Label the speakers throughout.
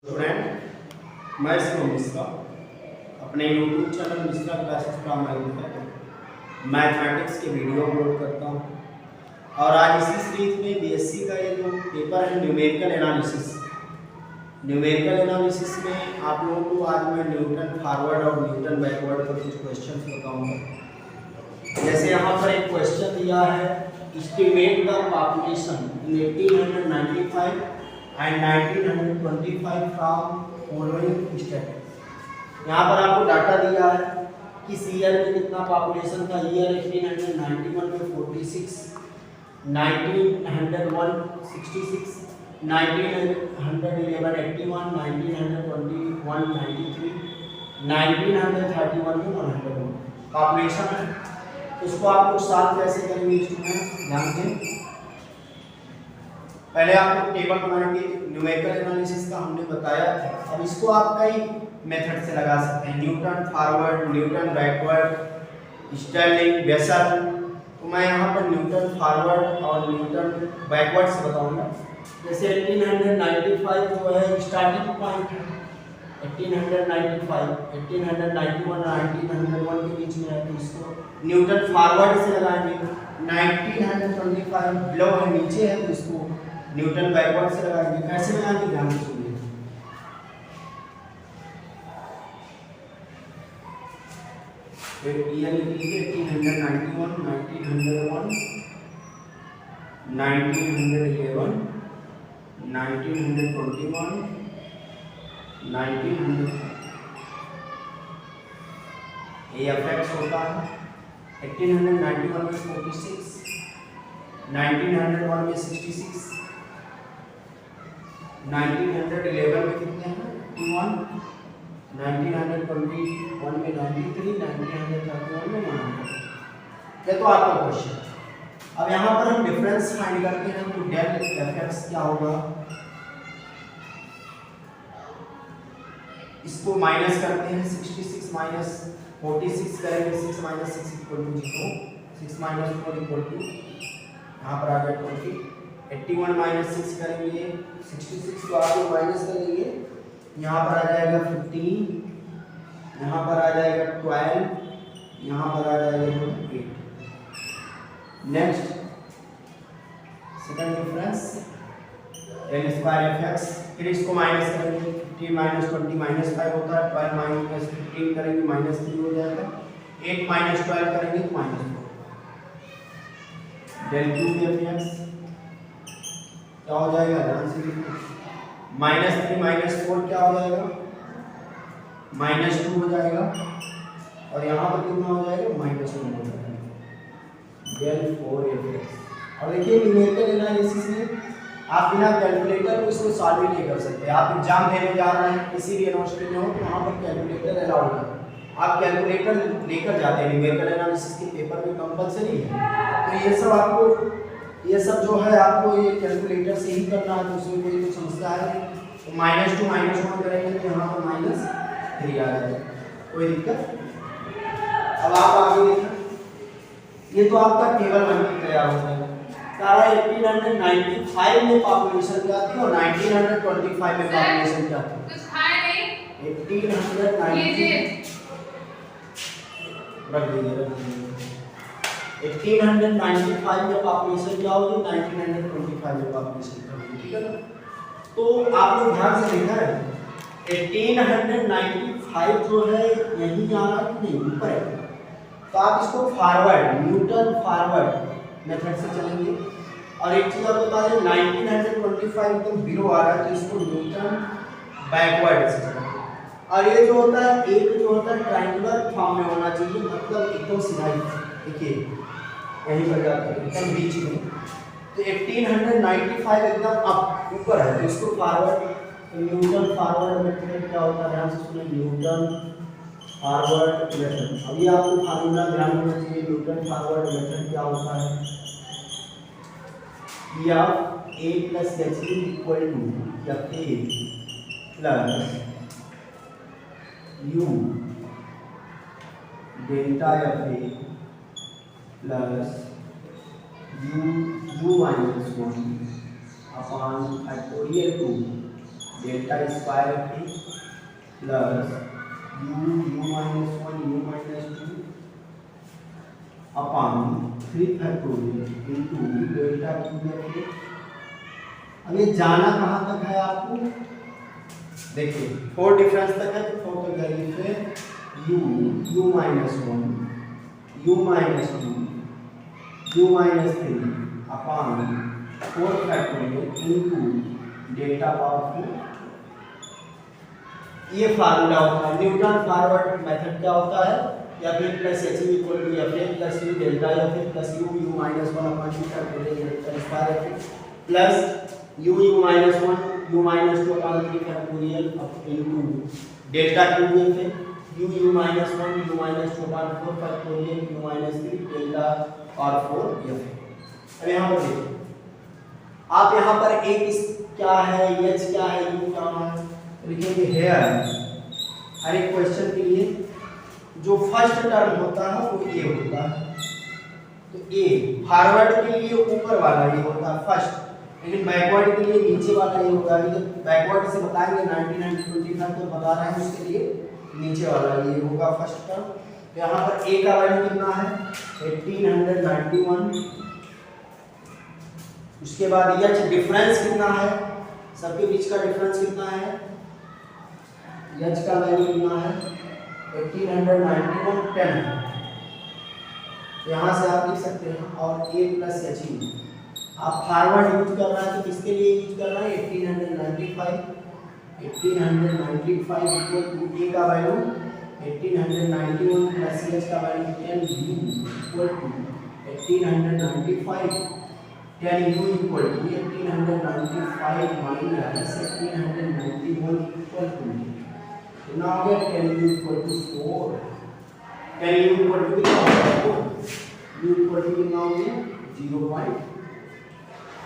Speaker 1: Student, मैं शिवम मिश्रा अपने YouTube channel Mishra classes primary में मैथमेटिक्स के वीडियो अपलोड करता हूँ। और आज इसी सीरीज में बीएससी का ये जो पेपर है न्यूमेरिकल एनालिसिस में आप लोगों को आज मैं न्यूटन फॉरवर्ड और न्यूटन बैकवर्ड पर कुछ क्वेश्चंस बताऊँगा। जैसे यहाँ पर एक क्वेश्चन दिया है, estimate the population in 1895 and 1925 from following state. यहाँ पर आपको डाटा दिया है कि किस ईयर में कितना पॉपुलेशन था। ईयर 1891 में 46, 1901 66, 1911 81, 1921 93, 1931 में 101 पॉपुलेशन है। उसको आप लोग साल कैसे करेंगे स्टूडेंट, ध्यान दें। पहले आप लोग टेबल बनाएंगे, न्यूमेरिकल एनालिसिस का हमने बताया था। अब इसको आप कई मेथड से लगा सकते हैं, Newton forward, Newton backward, Stirling, Bessel. तो मैं यहाँ पर न्यूटन फॉरवर्ड और न्यूटन बैकवर्ड से बताऊंगा। जैसे 1895 जो है स्टार्टिंग पॉइंट है, 1895, 1891 1901 के बीच में है, तो इसको न्यूटन फॉरवर्ड से लगाएंगे। 1925 बिलो है, नीचे है, तो इसको न्यूटन बैकवर्ड से लगाएंगे। कैसे लगाएंगे, ध्यान से सुनिए। ईयर लिखिए 1891, 1901, 1911, 1921, 1900। ये अफेक्ट होता है 1891 में 46, 1901 में 66, 1911 में कितने हैं 21, 1921 में 93, 1931 में 100। ये तो आपका क्वेश्चन। अब यहाँ पर हम डिफरेंस फाइंड करते हैं, तो डेल एफएक्स क्या होगा, इसको माइनस करते हैं। 66 माइनस 46 करेंगे, 6 minus 6 equal to 0, 6 minus 4 equal to, यहाँ पर आ गया 20। 81 माइनस 6 करेंगे, 66 को आप लोग माइनस कर लेंगे, यहाँ पर आ जाएगा 15, यहाँ पर आ जाएगा 12, यहाँ पर आ जाएगा 8। Next second difference L square F x. फिर इसको माइनस करेंगे, 15 माइनस 20 माइनस 5 होता है, 12 माइनस 15 करेंगे माइनस 3 हो जाएगा, 8 माइनस 12 करेंगे तो minus 4। Del cube f x क्या हो जाएगा, ध्यान से लिखो। -3 माइनस 4 क्या हो जाएगा, -2 हो जाएगा, और यहाँ पर कितना हो जाएगा, -1 हो जाएगा। Del 4f। और देखिए न्यूमेरिकल एनालिसिस में आप बिना कैलकुलेटर को इसको सॉल्व नहीं कर सकते। आप एग्जाम देने जा रहे हैं किसी भी यूनिवर्सिटी में हो, तो वहाँ पर कैलकुलेटर अलाउड है, आप कैलकुलेटर लेकर जाते हैं। न्यूमेरिकल एनालिसिस के पेपर में कंपलसरी है। तो ये सब जो है आपको ये कैलकुलेटर से ही करना है, तो उसमें कोई कुछ समस्या है। तो -2 -1 करेंगे तो यहाँ पर -3 आ जाएगा, कोई दिक्कत। अब आप आगे देखिए, ये तो आपका टेबल बनकर तैयार हो जाएगा। सारा 1895 में पॉपुलेशन क्या थी और 1925 में पॉपुलेशन क्या थी। 1895 में पॉपुलेशन क्या होगी, 1925 में पॉपुलेशन क्या होगी, ठीक है ना। तो आप लोग ध्यान से देखा है 1895 जो है यही आ रहा है कि नहीं, ऊपर है। तो आप इसको फॉरवर्ड, न्यूटन फॉरवर्ड मेथड से चलेंगे। और एक चीज और बता दें, 1925 एकदम बिलो आ रहा है, तो इसको न्यूटन बैकवर्ड से चलेंगे। और ये जो होता है, एक जो होता है ट्रायंगुलर फॉर्म में होना चाहिए, मतलब एकदम सीधा ही, देखिए यहीं पर जाता है एकदम बीच में। तो 1895 एकदम अप ऊपर है, तो इसको फॉरवर्ड, तो न्यूटन फॉरवर्ड मेथड क्या होता है, ध्यान से सुनिए, न्यूटन फॉरवर्ड मेथड। अभी आपको फार्मूला ध्यान होना चाहिए, न्यूटन फॉरवर्ड मेथड क्या होता है, या a plus h equal to या a plus u delta f a plus u minus 1 upon factorial 2 delta square f t plus u minus 1 u minus 2 upon 3 factorial into delta cube f t. अब ये जाना कहाँ तक है आपको, देखिए 4 difference तक है तो 4 तक जाइए, फिर u minus 1 u minus 2 u minus 3 upon 4 factorial into delta power 4। ये फार्मूला होता है न्यूटन फॉरवर्ड मेथड। क्या होता है, f a plus h equal to f a plus u delta f a plus u minus 1 upon 2 factorial square f a plus u minus 1 u minus 2 upon 3 factorial into delta cube f a u minus 1 u minus 2 upon 4 factorial u minus 3 delta और 4 F ए। अब यहाँ पर देखिए, आप यहाँ पर ए किस क्या है, एच क्या है, यू क्या है, लिखेंगे हेयर। हर एक क्वेश्चन के लिए जो फर्स्ट टर्म होता है वो ए होता है, तो ए फॉरवर्ड के लिए ऊपर वाला ये होता है फर्स्ट, लेकिन बैकवर्ड के लिए नीचे वाला ये होगा। जब बैकवर्ड से बताएंगे 1925 तो बता रहे हैं, उसके लिए नीचे वाला ये होगा फर्स्ट टर्म। तो यहाँ पर ए का वैल्यू कितना है 1891। उसके बाद एच डिफरेंस कितना है, सबके बीच का डिफरेंस कितना है, एच का वैल्यू कितना है 1891 10 है। तो यहाँ से आप लिख सकते हैं और ए प्लस एच ई आप फॉरवर्ड यूज कर रहे हैं तो किसके लिए यूज कर रहे हैं 1895 इक्वल टू ए का वैल्यू 1891 प्लस एच का value 10 u equal to 1895 10 u equal to 1895 minus 1891 equal to कितना हो गया 10 u equal to 4। 10 u equal to कितना हो गया 4 यू इक्वल टू कितना हो गया 0.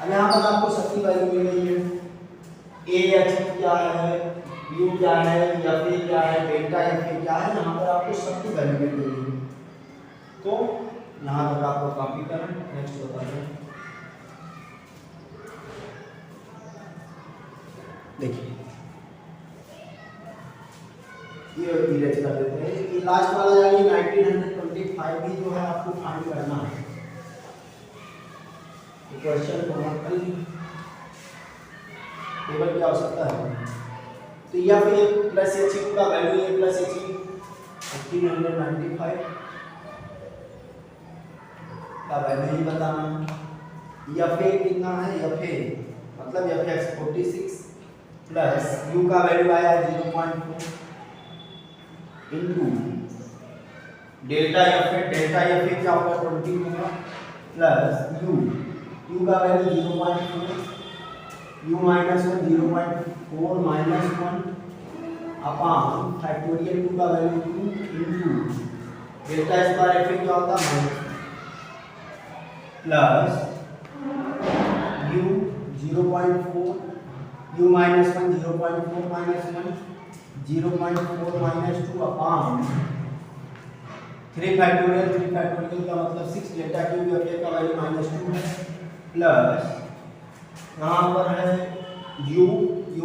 Speaker 1: अब यहाँ पर आपको सबकी वैल्यू मिल गई है, ए एच क्या है, यू क्या है, एफ ए क्या है, डेल्टा एफ ए क्या है, यहाँ पर आपको सबकी वैल्यू मिल गई है। तो यहाँ तक आपको कॉपी करना, नेक्स्ट बता दें। देखिए ये इरेज कर देते हैं, ये लास्ट वाला यानी 1925 भी जो है आपको फाइंड करना है। क्वेश्चन को टेबल की आवश्यकता है, तो या फिर प्लस एच का वैल्यू ए प्लस एच 1895 का वैल्यू ही बताना। एफ ए कितना है, एफ ए मतलब एफ एक्स 46 प्लस यू का वैल्यू आया 0.4 इनटू डेल्टा एफ ए क्या होगा 20 होगा प्लस यू का value 0.4 you minus 1 0.4 minus 1 upon factorial 2 का value 2 into delta square F क्या होता है plus you 0.4 you minus 1 0.4 minus 1 0.4 minus 2 upon 3 factorial का मतलब 6 डेल्टा क्यूब एफ का वैल्यू -2 है प्लस यहाँ पर है यू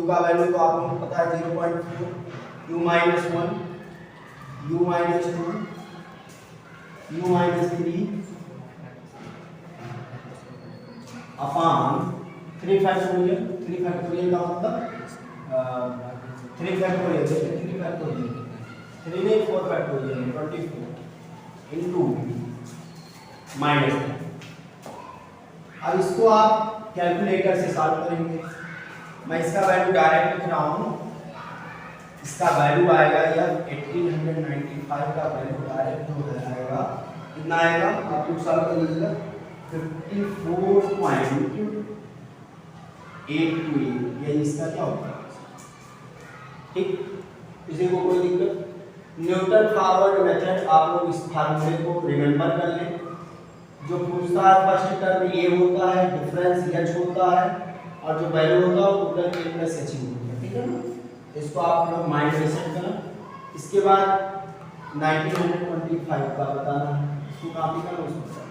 Speaker 1: का वैल्यू तो आप लोगों को पता है 0.4 you minus 1 u minus 2 you minus 3 upon 3 factorial का मतलब 3 फैक्टोरियल 3 नहीं 4 फैक्टोरियल 24 इनटू माइनस। अब इसको आप कैलकुलेटर से सॉल्व करेंगे। मैं इसका वैल्यू डायरेक्ट लिख रहा हूँ, इसका वैल्यू आएगा या 1895 का वैल्यू डायरेक्ट जो है आएगा कितना आएगा, आप लोग सॉल्व कर लीजिएगा 54.828। ये इसका क्या होगा, ठीक, किसी को कोई दिक्कत। न्यूटन फॉरवर्ड मेथड आप लोग इस फार्मूले को रिमेंबर कर लें। जो पूछता है फर्स्ट टर्म ए होता है, डिफरेंस एच होता है और जो वैल्यू होता है वो टोटल ए प्लस एच होता है, ठीक है ना। इसको आप लोग माइंड में सेट करें। इसके बाद 1925 का बताना है, इसको कॉपी करना उसको बताना।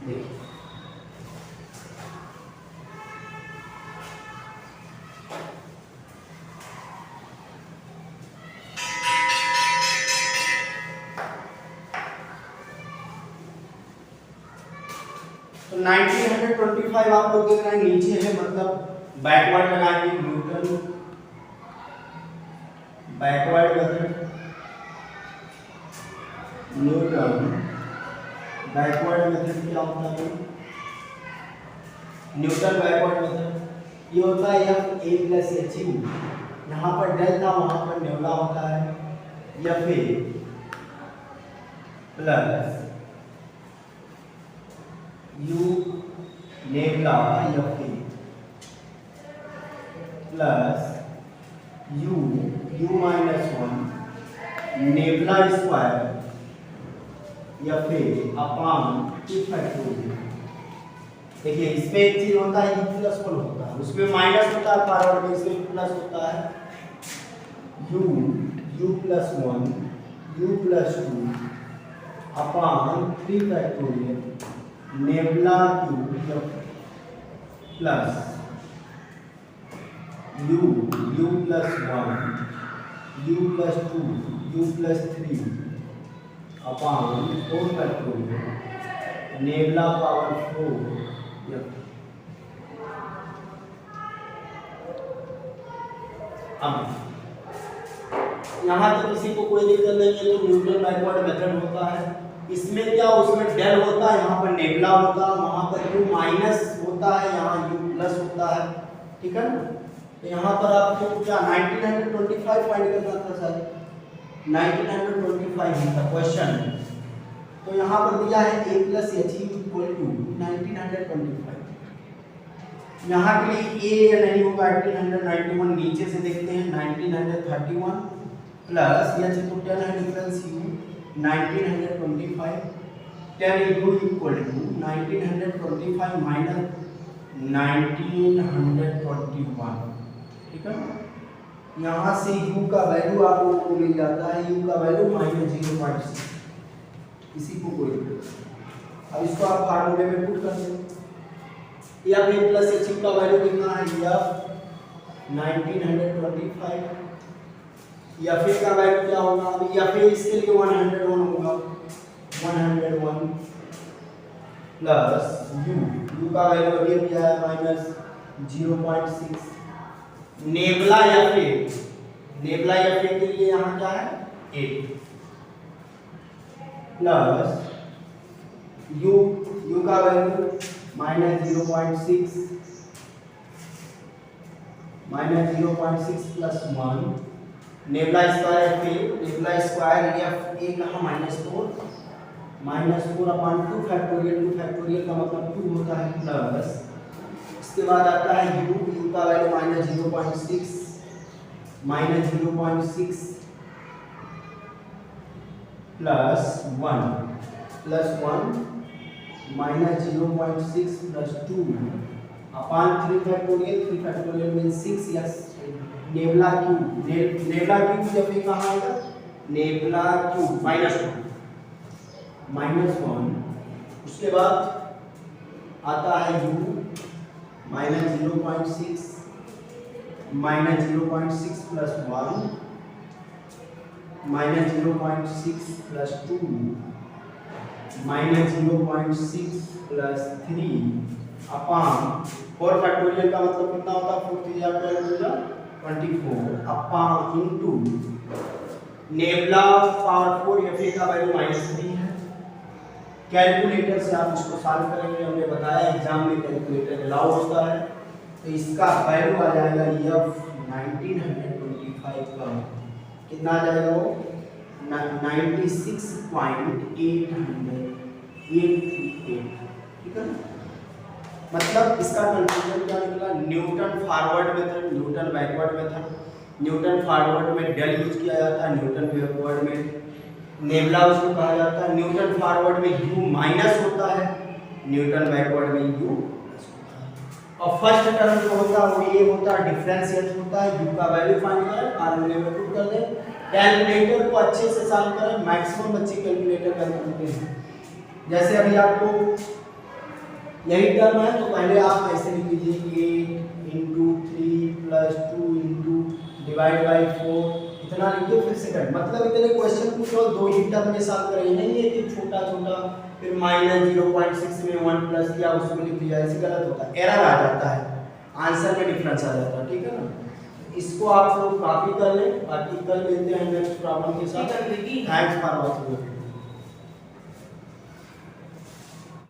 Speaker 1: देखिए तो 1925 आप लोग देख रहे हैं नीचे है, मतलब बैकवर्ड लगाएंगे Newton backward method, Newton backward method क्या होता है? न्यूटन बैकवर्ड मेथड ये होता है f a plus h u, यहाँ पर डेल था वहाँ पर नेवला होता है, f a plus u nabla f a plus u minus one nabla square f a upon two factorial. देखिए इसमें एक चीज होता है u प्लस वन होता है, उसमें माइनस होता है फॉरवर्ड में, इसमें प्लस होता है u plus one u plus two upon three factorial nabla cube plus u plus one u plus two u plus three upon four factorial nabla power four. अब यहाँ तो किसी को कोई दिक्कत नहीं है, तो न्यूटन बैकवर्ड मेथड होता है। इसमें क्या, उसमें डेल होता है, यहाँ पर नेवला होता है, वहाँ पर u माइनस होता है, यहाँ u प्लस होता है, ठीक है ना। तो यहाँ पर आपको क्या 1925 फाइंड करना था सर, 1925 था क्वेश्चन। तो यहाँ पर दिया है a plus h equal to 1925। यहाँ के लिए a या नहीं होगा 1891, नीचे से देखते हैं 1931 प्लस एच तो 10 है difference u 1925, 10 u equal to 1925 minus 1921, ठीक है। यहाँ से u का वैल्यू आप लोगों को मिल जाता है, u का वैल्यू -0.6, इसी को कोई दिक्कत। अब इसको आप फार्मूले में पुट कर दें, या फिर प्लस एच का वैल्यू कितना है, या 1925, या फिर का वैल्यू क्या होगा, या फिर इसके लिए 101 होगा, 101 प्लस u का वैल्यू अभी क्या है -0.6, नेवला या फिर के लिए यहाँ क्या है 8 प्लस u का value -0.6 plus 1 nabla square f a कहाँ -4 अपॉन 2 फैक्टोरियल का मतलब 2 होता है, प्लस इसके बाद आता है u का value -0.6 plus 1 -0.6 plus 2 upon 3 factorial means 6, yes nabla cube जब ये कहाँ आएगा, नेवला क्यूब -1, उसके बाद आता है u -0.6 plus 1 -0.6 plus 2 -0.6 plus 3 upon 4 factorial का मतलब कितना होता है, 4 3 या 24 अपॉन इनटू नेवला पावर 4 एफ ए का वैल्यू -3 है। कैलकुलेटर से आप इसको सॉल्व करेंगे, हमने बताया एग्जाम में कैलकुलेटर अलाउ होता है। तो इसका वैल्यू आ जाएगा एफ 1925 का कितना आ जाएगा, वो 96.838, ठीक है। मतलब इसका कंक्लूजन क्या निकला, Newton forward method, Newton backward method. Newton forward में डेल यूज किया जाता है, न्यूटन बैकवर्ड में नेवला उसको कहा जाता है। न्यूटन फॉरवर्ड में u माइनस होता है, न्यूटन बैकवर्ड में u प्लस होता है। और फर्स्ट टर्म जो होता है वो ये होता है डिफरेंशियल होता है, u का वैल्यू फाइंड करें, फार्मूले में पुट कर दें, कैलकुलेटर को अच्छे से सॉल्व करें। मैक्सिमम बच्चे कैलकुलेटर का करते हैं। जैसे अभी आपको यही टर्म है, तो पहले आप ऐसे लिख लीजिए 8 into 3 plus 2 into divide by 4 इतना लिखिए, फिर सेकंड मतलब इतने क्वेश्चन पूछो दो ही टर्म के साथ करें, नहीं है कि छोटा छोटा फिर माइनस 0.6 में 1 प्लस किया उसको लिख लिया, ऐसे गलत होता है, एरर आ जाता है, आंसर में डिफरेंस आ जाता है, ठीक है ना। इसको आप लोग कॉपी कर लें, बाकी कल मिलते हैं नेक्स्ट प्रॉब्लम के साथ। Thanks for watching.